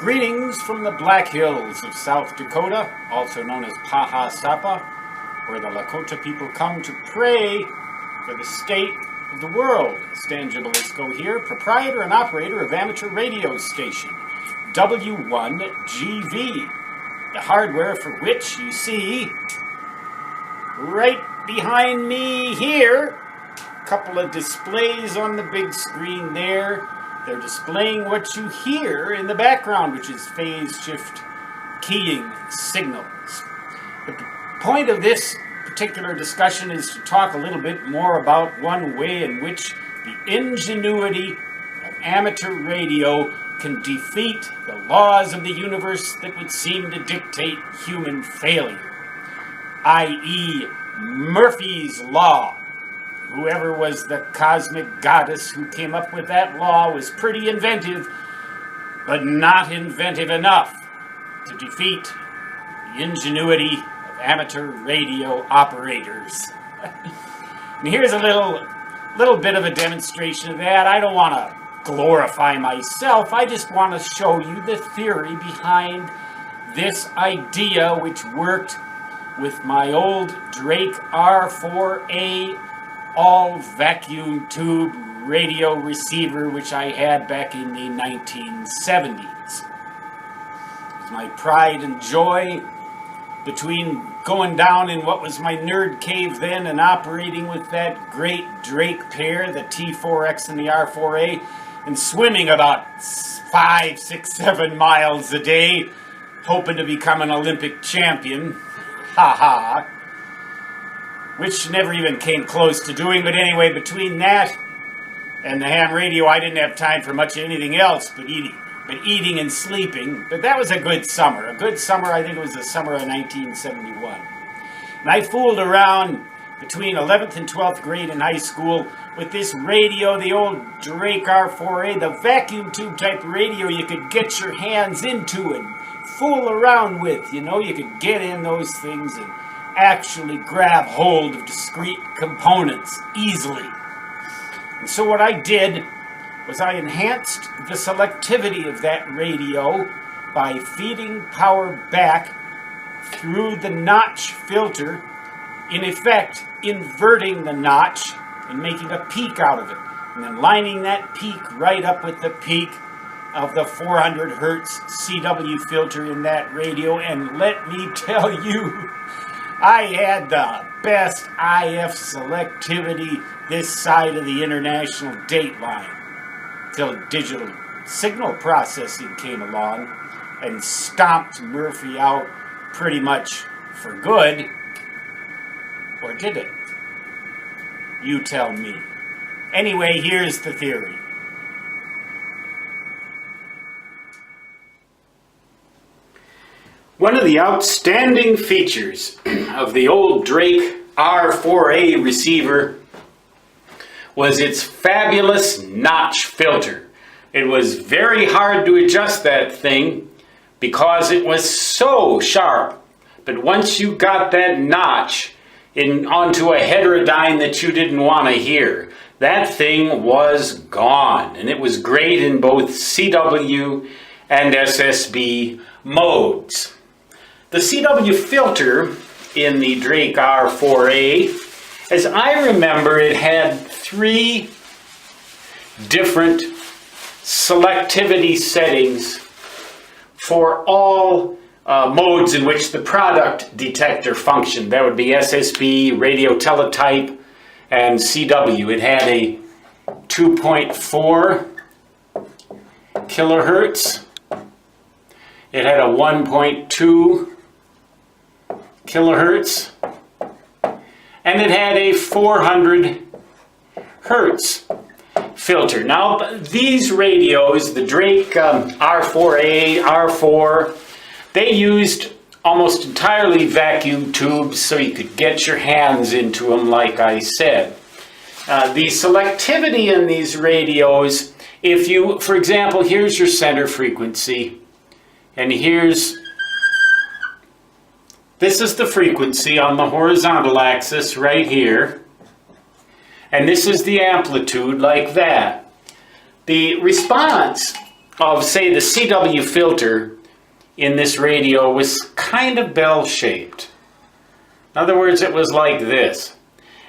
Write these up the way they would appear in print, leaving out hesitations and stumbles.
Greetings from the Black Hills of South Dakota, also known as Paha Sapa, where the Lakota people come to pray for the state of the world. Stan Gibilisco here, proprietor and operator of amateur radio station W1GV, the hardware for which you see right behind me here. A couple of displays on the big screen there. They're displaying what you hear in the background, which is phase shift keying signals. The point of this particular discussion is to talk a little bit more about one way in which the ingenuity of amateur radio can defeat the laws of the universe that would seem to dictate human failure, i.e. Murphy's Law. Whoever was the cosmic goddess who came up with that law was pretty inventive, but not inventive enough to defeat the ingenuity of amateur radio operators. And here's a little bit of a demonstration of that. I don't want to glorify myself. I just want to show you the theory behind this idea, which worked with my old Drake R4A all vacuum tube radio receiver, which I had back in the 1970s. It was my pride and joy between going down in what was my nerd cave then and operating with that great Drake pair, the T4X and the R4A, and swimming about 5, 6, 7 miles a day, hoping to become an Olympic champion. Ha ha. Which never even came close to doing, but anyway, between that and the ham radio, I didn't have time for much of anything else but eating and sleeping. But that was a good summer. A good summer, I think it was the summer of 1971. And I fooled around between 11th and 12th grade in high school with this radio, the old Drake R4A, the vacuum tube type radio you could get your hands into and fool around with. You know, you could get in those things and actually grab hold of discrete components easily. And so what I did was I enhanced the selectivity of that radio by feeding power back through the notch filter, in effect inverting the notch and making a peak out of it, and then lining that peak right up with the peak of the 400 hertz CW filter in that radio. And let me tell you, I had the best IF selectivity this side of the international date line till digital signal processing came along and stomped Murphy out pretty much for good. Or did it? You tell me. Anyway, here's the theory. One of the outstanding features of the old Drake R4A receiver was its fabulous notch filter. It was very hard to adjust that thing because it was so sharp. But once you got that notch onto a heterodyne that you didn't want to hear, that thing was gone. And it was great in both CW and SSB modes. The CW filter in the Drake R4A, as I remember, it had 3 different selectivity settings for all modes in which the product detector functioned. That would be SSB, radio teletype, and CW. It had a 2.4 kilohertz. It had a 1.2 kilohertz, and it had a 400 hertz filter. Now, these radios, the Drake R4A, R4, they used almost entirely vacuum tubes so you could get your hands into them, like I said. The selectivity in these radios, if you, for example, here's your center frequency, and this is the frequency on the horizontal axis right here. And this is the amplitude like that. The response of, say, the CW filter in this radio was kind of bell-shaped. In other words, it was like this.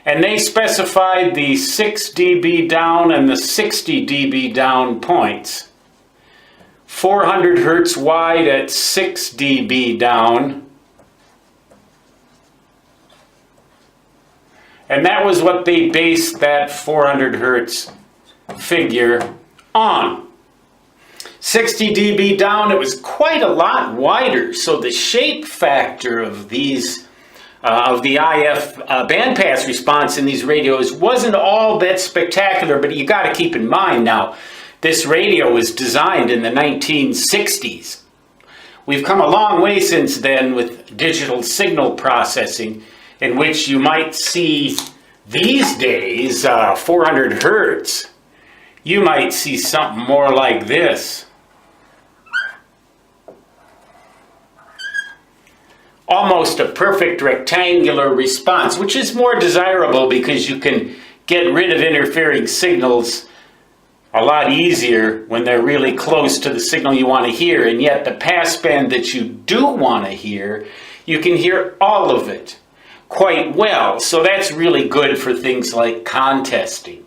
And they specified the 6 dB down and the 60 dB down points. 400 hertz wide at 6 dB down. And that was what they based that 400 hertz figure on. 60 dB down, it was quite a lot wider, so the shape factor of these of the IF bandpass response in these radios wasn't all that spectacular, but you got to keep in mind now, this radio was designed in the 1960s. We've come a long way since then with digital signal processing, in which you might see these days 400 hertz. You might see something more like this. Almost a perfect rectangular response, which is more desirable because you can get rid of interfering signals a lot easier when they're really close to the signal you want to hear. And yet the passband that you do want to hear, you can hear all of it quite well. So that's really good for things like contesting.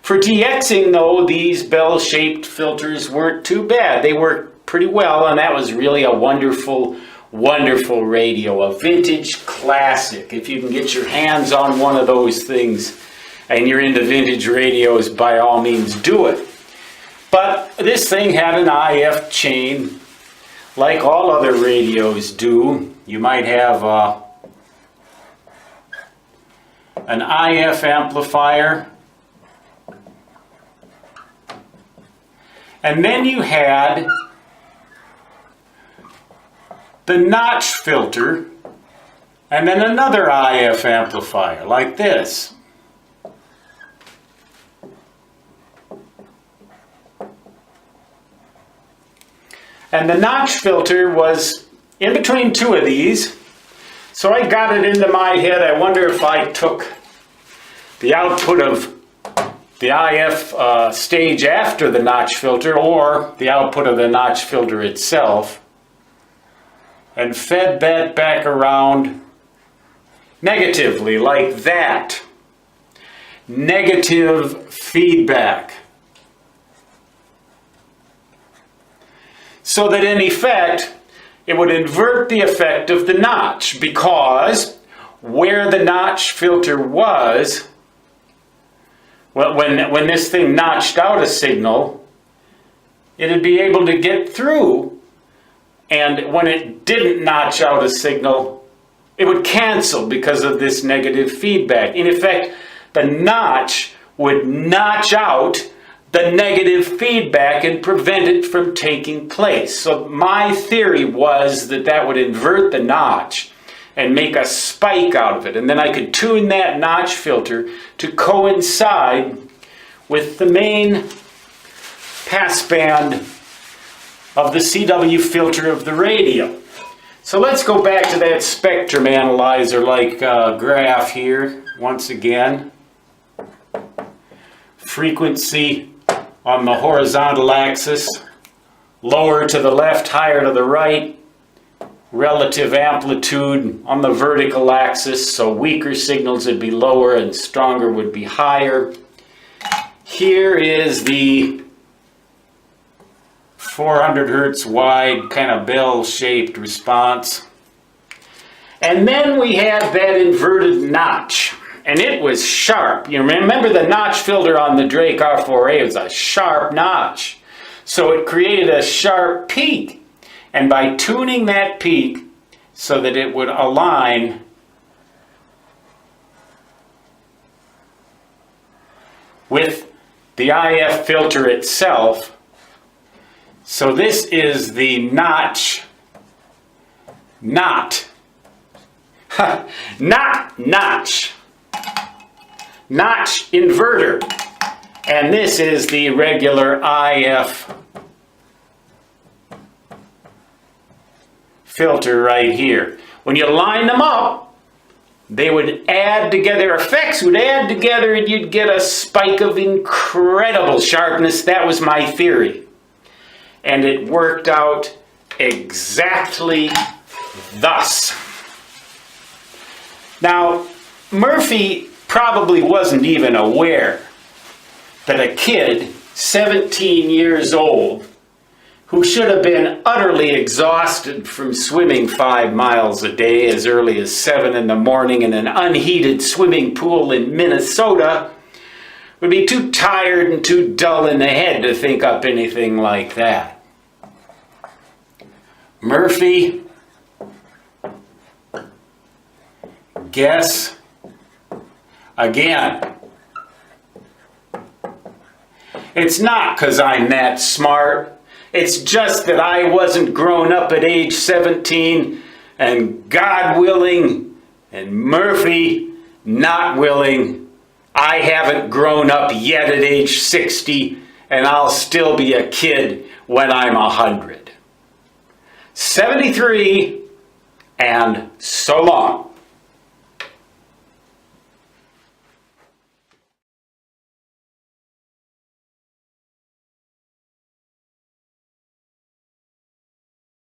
For DXing, though, these bell-shaped filters weren't too bad. They worked pretty well, and that was really a wonderful radio, a vintage classic. If you can get your hands on one of those things and you're into vintage radios, by all means do it. But this thing had an IF chain like all other radios do. You might have an IF amplifier, and then you had the notch filter, and then another IF amplifier like this. And the notch filter was in between two of these, so I got it into my head. I wonder if I took the output of the IF stage after the notch filter, or the output of the notch filter itself, and fed that back around negatively, like that. Negative feedback. So that in effect, it would invert the effect of the notch, because where the notch filter was, well, when this thing notched out a signal, it'd be able to get through. And when it didn't notch out a signal, it would cancel because of this negative feedback. In effect, the notch would notch out the negative feedback and prevent it from taking place. So my theory was that that would invert the notch and make a spike out of it. And then I could tune that notch filter to coincide with the main passband of the CW filter of the radio. So let's go back to that spectrum analyzer-like graph here once again. Frequency on the horizontal axis, lower to the left, higher to the right. Relative amplitude on the vertical axis, so weaker signals would be lower and stronger would be higher. Here is the 400 hertz wide, kind of bell-shaped response. And then we had that inverted notch, and it was sharp. You remember the notch filter on the Drake R4A was a sharp notch. So it created a sharp peak. And by tuning that peak so that it would align with the IF filter itself, so this is the notch, notch, notch inverter, and this is the regular IF filter right here. When you line them up, they would add together, effects would add together, and you'd get a spike of incredible sharpness. That was my theory. and it worked out exactly thus. Now, Murphy probably wasn't even aware that a kid, 17 years old, who should have been utterly exhausted from swimming 5 miles a day as early as 7 in the morning in an unheated swimming pool in Minnesota, would be too tired and too dull in the head to think up anything like that. Murphy, guess again. It's not 'cause I'm that smart. It's just that I wasn't grown up at age 17, and God willing, and Murphy not willing, I haven't grown up yet at age 60, and I'll still be a kid when I'm 100. 73, and so long.